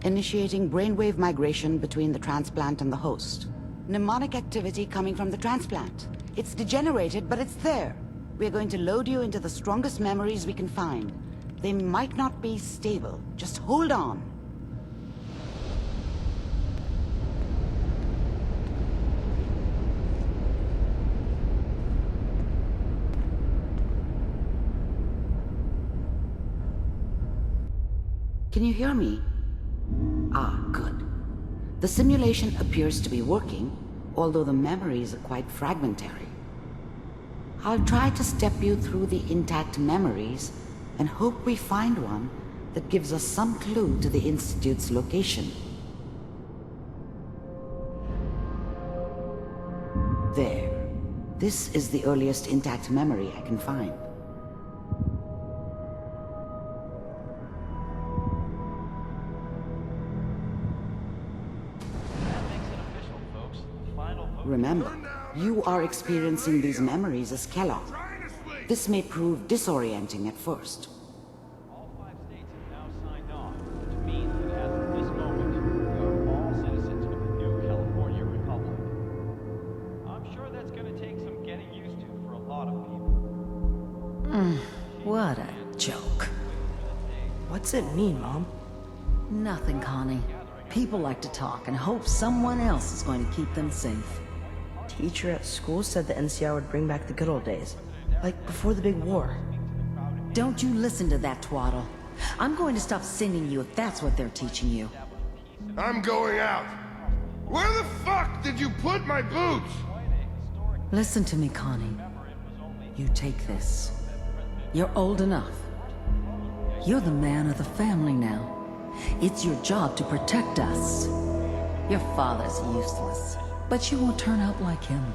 initiating brainwave migration between the transplant and the host. Mnemonic activity coming from the transplant. It's degenerated, but it's there. We're going to load you into the strongest memories we can find. They might not be stable. Just hold on. Can you hear me? Ah, good. The simulation appears to be working, although the memories are quite fragmentary. I'll try to step you through the intact memories and hope we find one that gives us some clue to the Institute's location. There. This is the earliest intact memory I can find. Remember, you are experiencing these memories as Kellogg. This may prove disorienting at first. All 5 states have now signed on, which means that as of this moment, we are all citizens of the new California Republic. I'm sure that's going to take some getting used to for a lot of people. What a joke. What's it mean, Mom? Nothing, Connie. People like to talk and hope someone else is going to keep them safe. Teacher at school said the NCR would bring back the good old days. Like before the big war. Don't you listen to that twaddle. I'm going to stop singing you if that's what they're teaching you. I'm going out. Where the fuck did you put my boots? Listen to me, Connie. You take this. You're old enough. You're the man of the family now. It's your job to protect us. Your father's useless, but you won't turn out like him.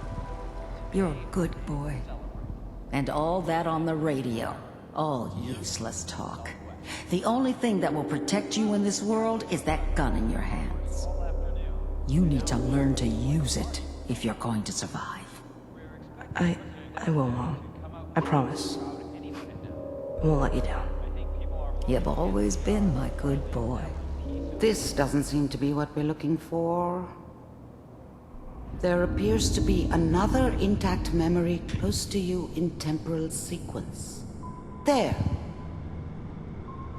You're a good boy. And all that on the radio, all useless talk. The only thing that will protect you in this world is that gun in your hands. You need to learn to use it if you're going to survive. I will, Mom. I promise. I won't let you down. You've always been my good boy. This doesn't seem to be what we're looking for. There appears to be another intact memory close to you in temporal sequence. There.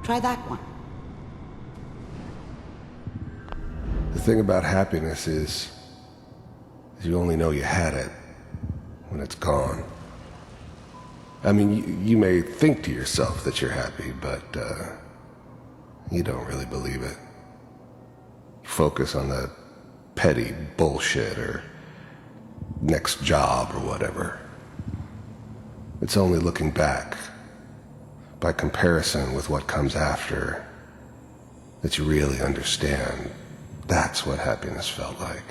Try that one. The thing about happiness is you only know you had it when it's gone. I mean, you may think to yourself that you're happy, but you don't really believe it. You focus on the petty bullshit or next job or whatever. It's only looking back, by comparison with what comes after, that you really understand that's what happiness felt like.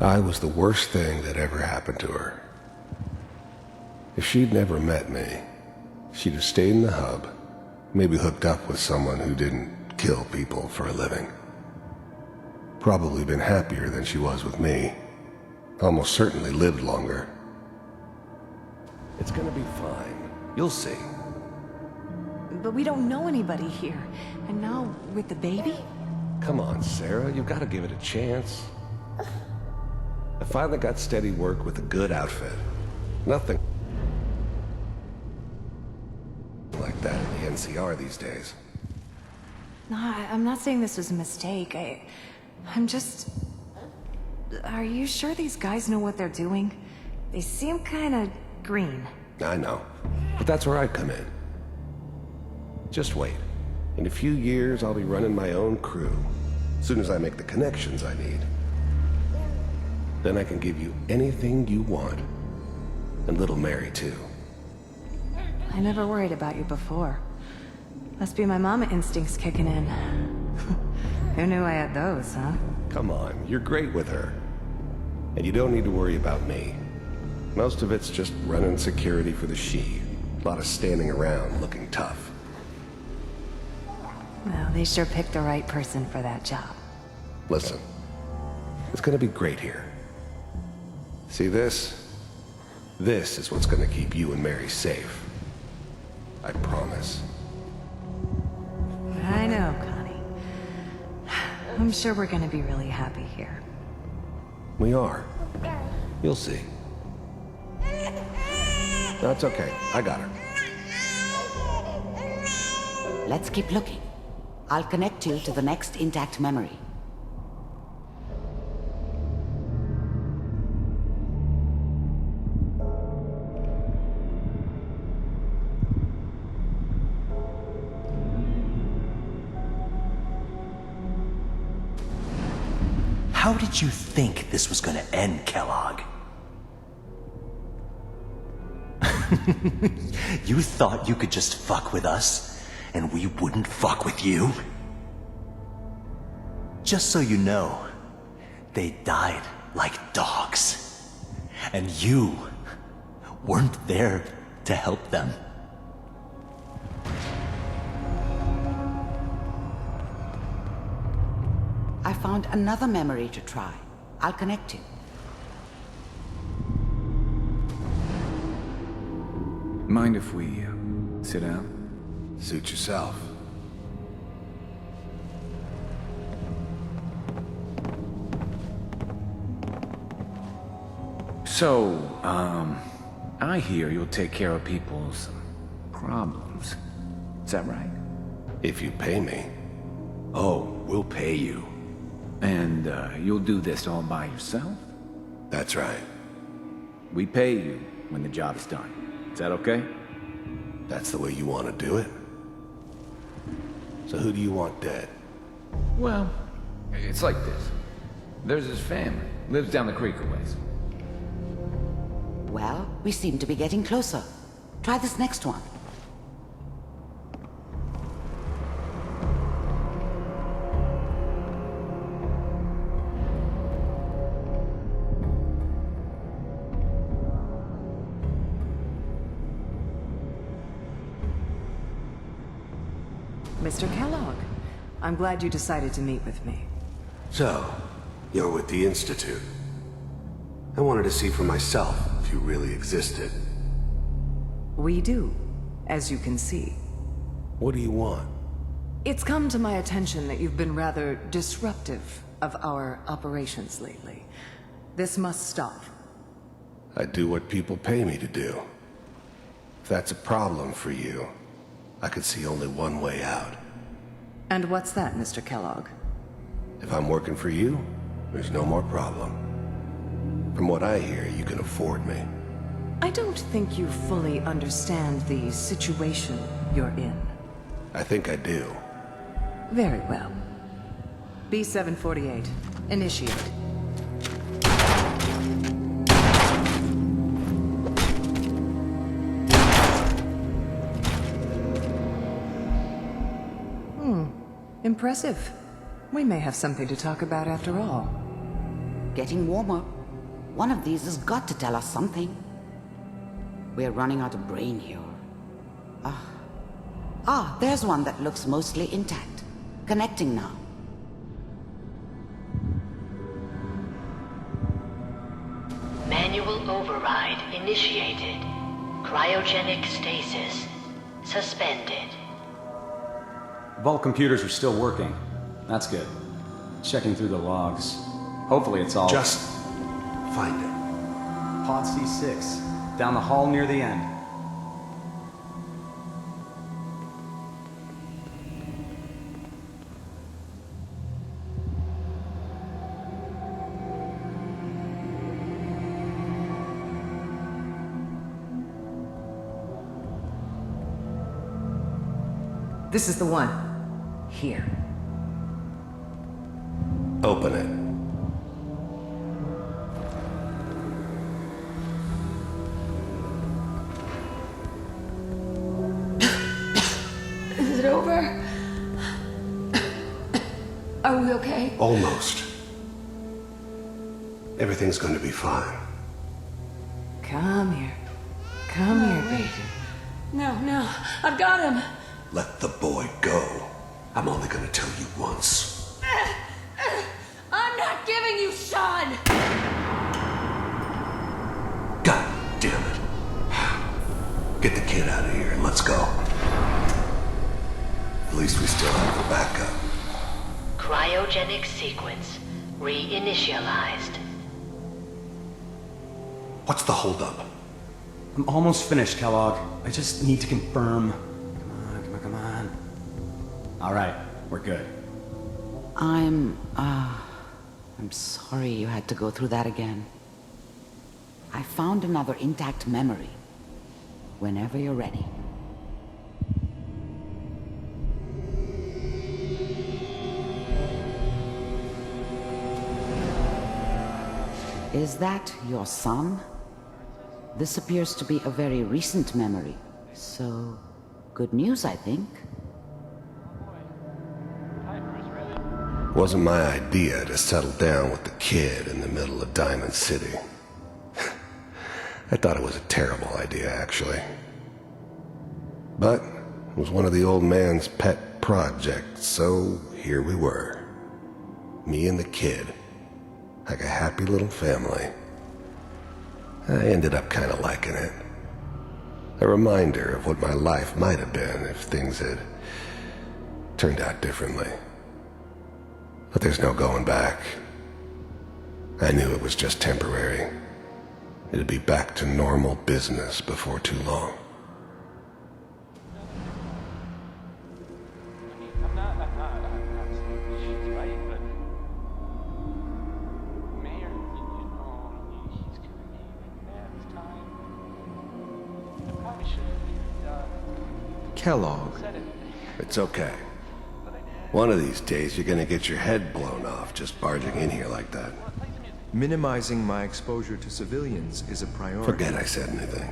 I was the worst thing that ever happened to her. If she'd never met me, she'd have stayed in the hub, maybe hooked up with someone who didn't kill people for a living. Probably been happier than she was with me. Almost certainly lived longer. It's gonna be fine. You'll see. But we don't know anybody here. And now, with the baby? Come on, Sarah, you've got to give it a chance. I finally got steady work with a good outfit. Nothing like that in the NCR these days. No, I'm not saying this was a mistake. I'm just... Are you sure these guys know what they're doing? They seem kind of green. I know, but that's where I come in. Just wait. In a few years, I'll be running my own crew. As soon as I make the connections I need. Then I can give you anything you want. And little Mary, too. I never worried about you before. Must be my mama instincts kicking in. Who knew I had those, huh? Come on, you're great with her. And you don't need to worry about me. Most of it's just running security for the she. A lot of standing around looking tough. Well, they sure picked the right person for that job. Listen, it's gonna be great here. See this? This is what's gonna keep you and Mary safe. I promise. I know, Connie. I'm sure we're gonna be really happy here. We are. You'll see. No, it's okay. I got her. Let's keep looking. I'll connect you to the next intact memory. How did you think this was gonna end, Kellogg? You thought you could just fuck with us, and we wouldn't fuck with you? Just so you know, they died like dogs. And you weren't there to help them. I found another memory to try. I'll connect you. Mind if we sit down? Suit yourself. So, I hear you'll take care of people's problems. Is that right? If you pay me. Oh, we'll pay you. And, you'll do this all by yourself? That's right. We pay you when the job is done. Is that okay? That's the way you want to do it? So who do you want dead? Well, it's like this. There's his family. Lives down the creek a ways. Well, we seem to be getting closer. Try this next one. Mr. Kellogg, I'm glad you decided to meet with me. So, you're with the Institute. I wanted to see for myself if you really existed. We do, as you can see. What do you want? It's come to my attention that you've been rather disruptive of our operations lately. This must stop. I do what people pay me to do. If that's a problem for you, I could see only one way out. And what's that, Mr. Kellogg? If I'm working for you, there's no more problem. From what I hear, you can afford me. I don't think you fully understand the situation you're in. I think I do. Very well. B-748, initiate. Impressive. We may have something to talk about after all. Getting warmer. One of these has got to tell us something. We're running out of brain here. There's one that looks mostly intact. Connecting now. Manual override initiated. Cryogenic stasis suspended. Vault computers are still working. That's good. Checking through the logs. Hopefully it's all... Just find it. Pod C6. Down the hall near the end. This is the one. Here. Open it. Is it over? Are we okay? Almost. Everything's going to be fine. Come here. Come here, wait. baby. No, I've got him. Let the boy go. I'm only going to tell you once. I'm not giving you Shaun! God damn it. Get the kid out of here and let's go. At least we still have the backup. Cryogenic sequence reinitialized. What's the holdup? I'm almost finished, Kellogg. I just need to confirm. Come on. All right, we're good. I'm sorry you had to go through that again. I found another intact memory. Whenever you're ready. Is that your son? This appears to be a very recent memory. So, good news, I think. Wasn't my idea to settle down with the kid in the middle of Diamond City. I thought it was a terrible idea, actually. But it was one of the old man's pet projects, so here we were. Me and the kid. Like a happy little family. I ended up kind of liking it. A reminder of what my life might have been if things had turned out differently. But there's no going back. I knew it was just temporary. It'd be back to normal business before too long. I'm not she's right, but Mayor, he's gonna be bad this time. I probably should have Kellogg. said it. It's okay. One of these days you're gonna get your head blown off just barging in here like that. Minimizing my exposure to civilians is a priority. Forget I said anything.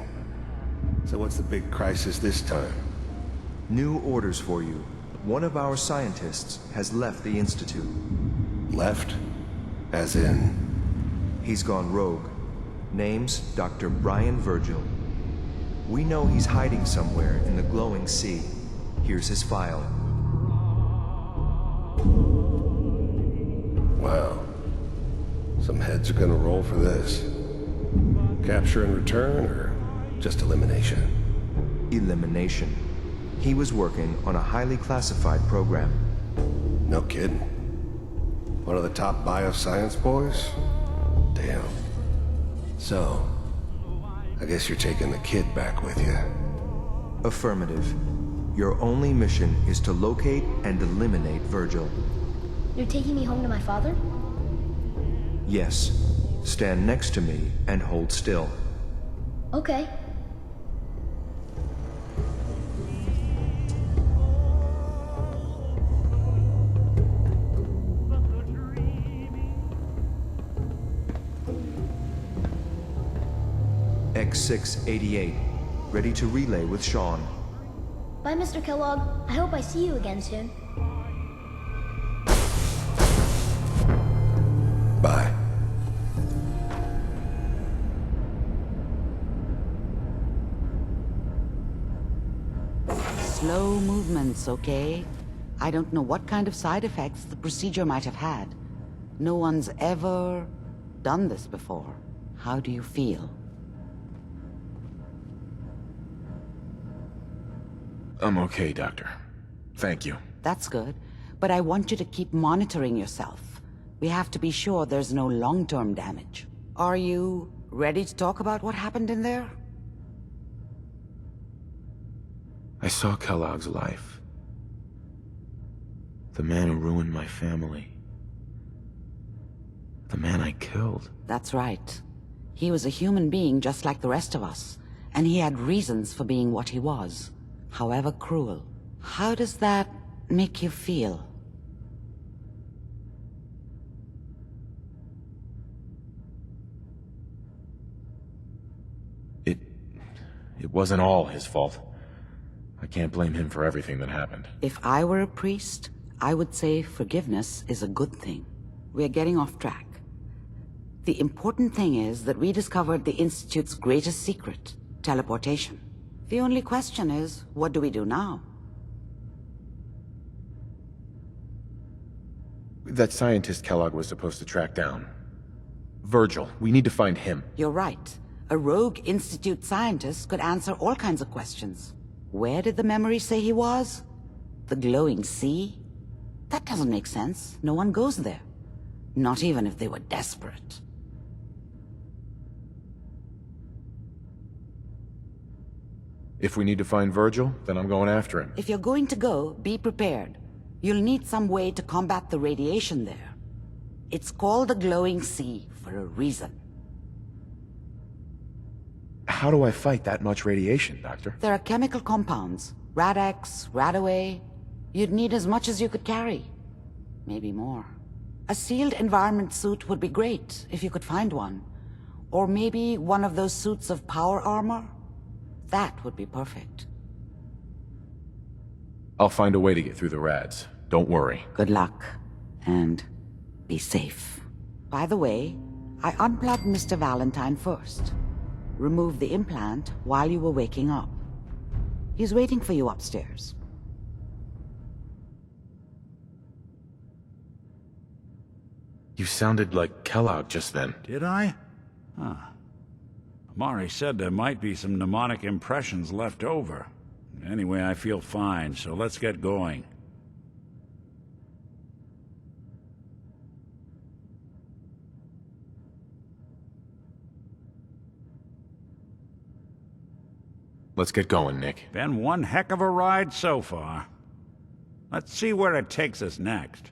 So what's the big crisis this time? New orders for you. One of our scientists has left the Institute. Left? As in? He's gone rogue. Name's Dr. Brian Virgil. We know he's hiding somewhere in the glowing sea. Here's his file. Wow. Some heads are gonna roll for this. Capture and return, or just elimination? Elimination. He was working on a highly classified program. No kidding. One of the top bioscience boys? Damn. So, I guess you're taking the kid back with you. Affirmative. Your only mission is to locate and eliminate Virgil. You're taking me home to my father? Yes. Stand next to me and hold still. Okay. X688. Ready to relay with Shaun. Bye, Mr. Kellogg. I hope I see you again soon. Bye. Slow movements, okay? I don't know what kind of side effects the procedure might have had. No one's ever done this before. How do you feel? I'm okay, Doctor. Thank you. That's good, but I want you to keep monitoring yourself. We have to be sure there's no long-term damage. Are you ready to talk about what happened in there? I saw Kellogg's life. The man who ruined my family. The man I killed. That's right. He was a human being just like the rest of us, and he had reasons for being what he was, however cruel. How does that make you feel? It wasn't all his fault. I can't blame him for everything that happened. If I were a priest, I would say forgiveness is a good thing. We're getting off track. The important thing is that we discovered the Institute's greatest secret, teleportation. The only question is, what do we do now? That scientist Kellogg was supposed to track down. Virgil, we need to find him. You're right. A rogue Institute scientist could answer all kinds of questions. Where did the memory say he was? The glowing sea? That doesn't make sense. No one goes there. Not even if they were desperate. If we need to find Virgil, then I'm going after him. If you're going to go, be prepared. You'll need some way to combat the radiation there. It's called the glowing sea for a reason. How do I fight that much radiation, Doctor? There are chemical compounds. Rad-X, Radaway. You'd need as much as you could carry. Maybe more. A sealed environment suit would be great, if you could find one. Or maybe one of those suits of power armor? That would be perfect. I'll find a way to get through the rads. Don't worry. Good luck. And be safe. By the way, I unplugged Mr. Valentine first. Removed the implant while you were waking up. He's waiting for you upstairs. You sounded like Kellogg just then. Did I? Huh. Amari said there might be some mnemonic impressions left over. Anyway, I feel fine, so let's get going. Let's get going, Nick. Been one heck of a ride so far. Let's see where it takes us next.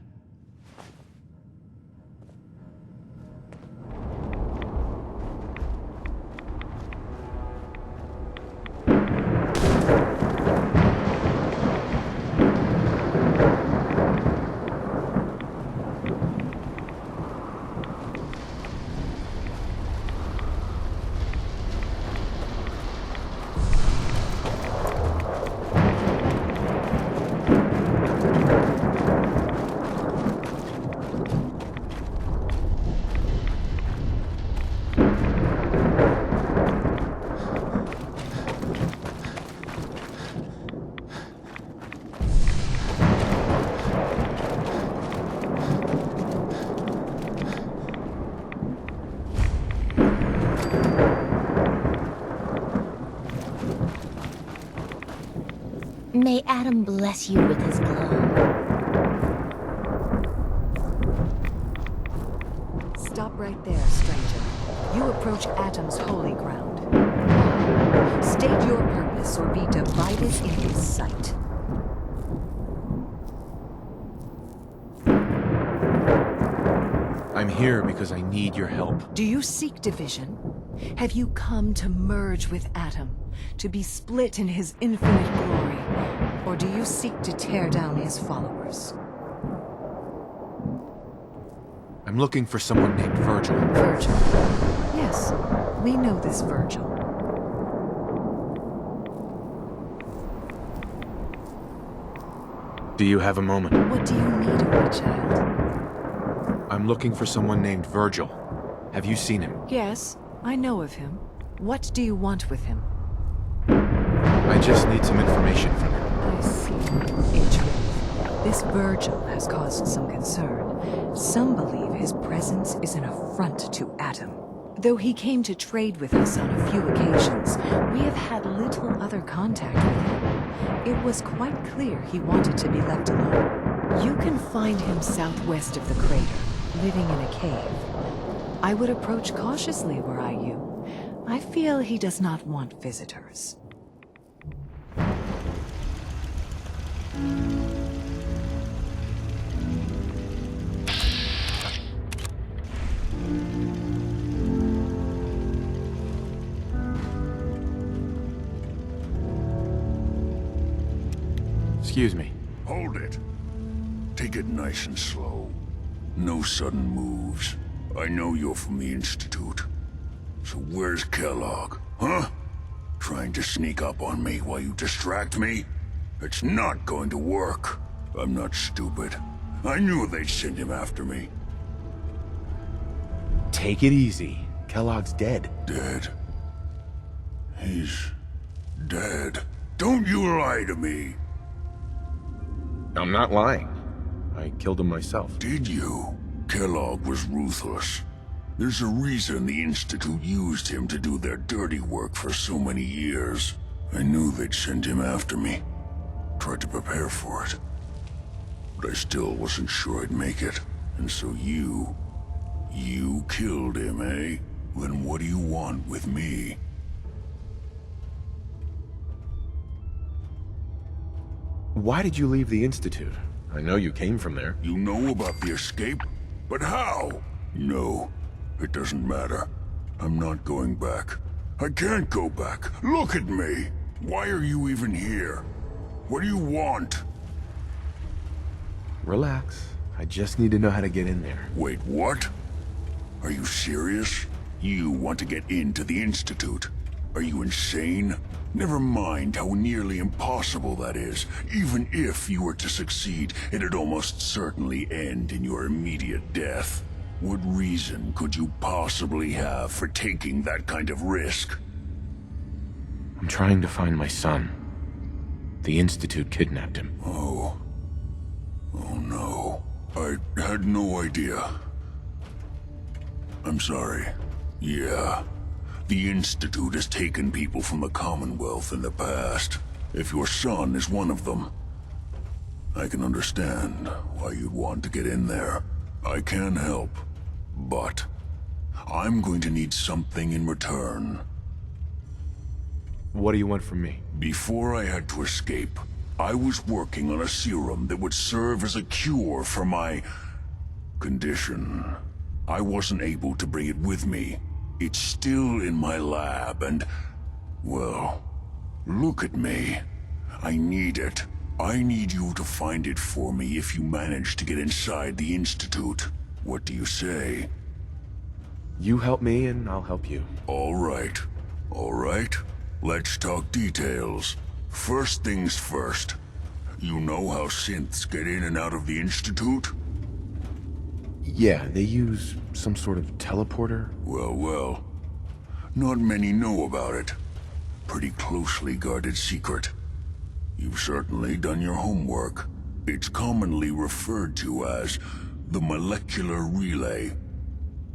May Adam bless you with his glow. Stop right there, stranger. You approach Atom's holy ground. State your purpose or be divided in his sight. I'm here because I need your help. Do you seek division? Have you come to merge with Atom, to be split in his infinite glory? Or do you seek to tear down his followers? I'm looking for someone named Virgil. Virgil? Yes, we know this Virgil. Do you have a moment? What do you need of me, child? I'm looking for someone named Virgil. Have you seen him? Yes, I know of him. What do you want with him? I just need some information from him. I see. In truth, this Virgil has caused some concern. Some believe his presence is an affront to Atom. Though he came to trade with us on a few occasions, we have had little other contact with him. It was quite clear he wanted to be left alone. You can find him southwest of the crater, living in a cave. I would approach cautiously were I you. I feel he does not want visitors. Excuse me. Hold it. Take it nice and slow. No sudden moves. I know you're from the Institute. So where's Kellogg, huh? Trying to sneak up on me while you distract me? It's not going to work. I'm not stupid. I knew they'd send him after me. Take it easy. Kellogg's dead. Dead? He's dead. Don't you lie to me. I'm not lying. I killed him myself. Did you? Kellogg was ruthless. There's a reason the Institute used him to do their dirty work for so many years. I knew they'd send him after me. Tried to prepare for it. But I still wasn't sure I'd make it. And so you killed him, eh? Then what do you want with me? Why did you leave the Institute? I know you came from there. You know about the escape? But how? No, it doesn't matter. I'm not going back. I can't go back. Look at me! Why are you even here? What do you want? Relax. I just need to know how to get in there. Wait, what? Are you serious? You want to get into the Institute? Are you insane? Never mind how nearly impossible that is. Even if you were to succeed, it'd almost certainly end in your immediate death. What reason could you possibly have for taking that kind of risk? I'm trying to find my son. The Institute kidnapped him. Oh no. I had no idea. I'm sorry. Yeah. The Institute has taken people from the Commonwealth in the past. If your son is one of them, I can understand why you'd want to get in there. I can help, but I'm going to need something in return. What do you want from me? Before I had to escape, I was working on a serum that would serve as a cure for my condition. I wasn't able to bring it with me. It's still in my lab and, well, look at me. I need it. I need you to find it for me if you manage to get inside the Institute. What do you say? You help me and I'll help you. All right. All right. Let's talk details. First things first. You know how synths get in and out of the Institute? Yeah, they use some sort of teleporter. Well. Not many know about it. Pretty closely guarded secret. You've certainly done your homework. It's commonly referred to as the molecular relay.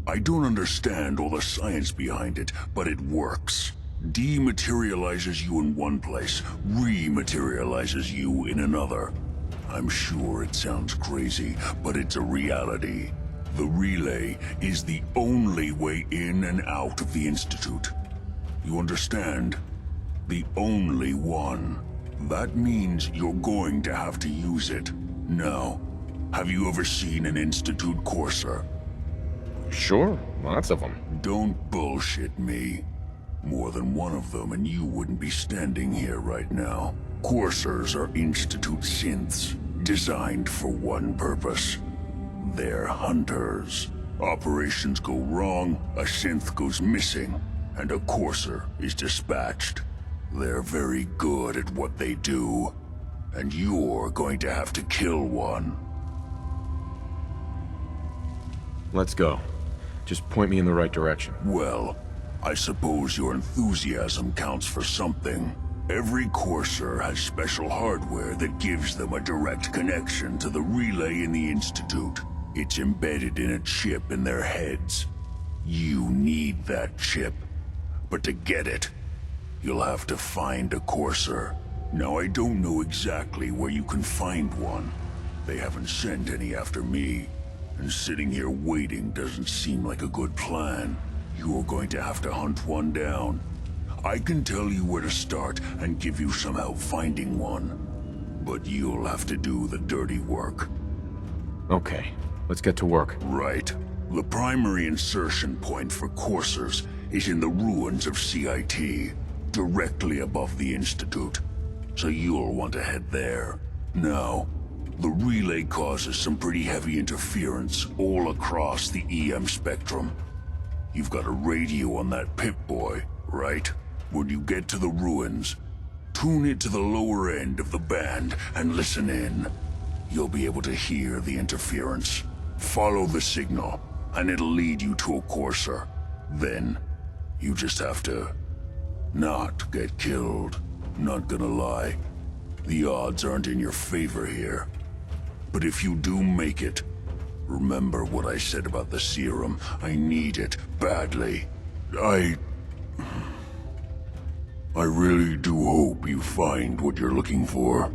I don't understand all the science behind it, but it works. Dematerializes you in one place, rematerializes you in another. I'm sure it sounds crazy, but it's a reality. The relay is the only way in and out of the Institute. You understand? The only one. That means you're going to have to use it. Now, have you ever seen an Institute courser? Sure, lots of them. Don't bullshit me. More than one of them and you wouldn't be standing here right now. Coursers are Institute synths, designed for one purpose. They're hunters. Operations go wrong, a synth goes missing, and a courser is dispatched. They're very good at what they do, and you're going to have to kill one. Let's go. Just point me in the right direction. Well, I suppose your enthusiasm counts for something. Every courser has special hardware that gives them a direct connection to the relay in the Institute. It's embedded in a chip in their heads. You need that chip. But to get it, you'll have to find a courser. Now, I don't know exactly where you can find one. They haven't sent any after me. And sitting here waiting doesn't seem like a good plan. You're going to have to hunt one down. I can tell you where to start and give you some help finding one. But you'll have to do the dirty work. Okay, let's get to work. Right. The primary insertion point for coursers is in the ruins of CIT, directly above the Institute. So you'll want to head there. Now, the relay causes some pretty heavy interference all across the EM spectrum. You've got a radio on that Pip-Boy, right? When you get to the ruins, tune it to the lower end of the band and listen in. You'll be able to hear the interference. Follow the signal, and it'll lead you to a courser. Then, you just have to not get killed. Not gonna lie, the odds aren't in your favor here. But if you do make it, Remember what I said about the serum. I need it badly. I really do hope you find what you're looking for.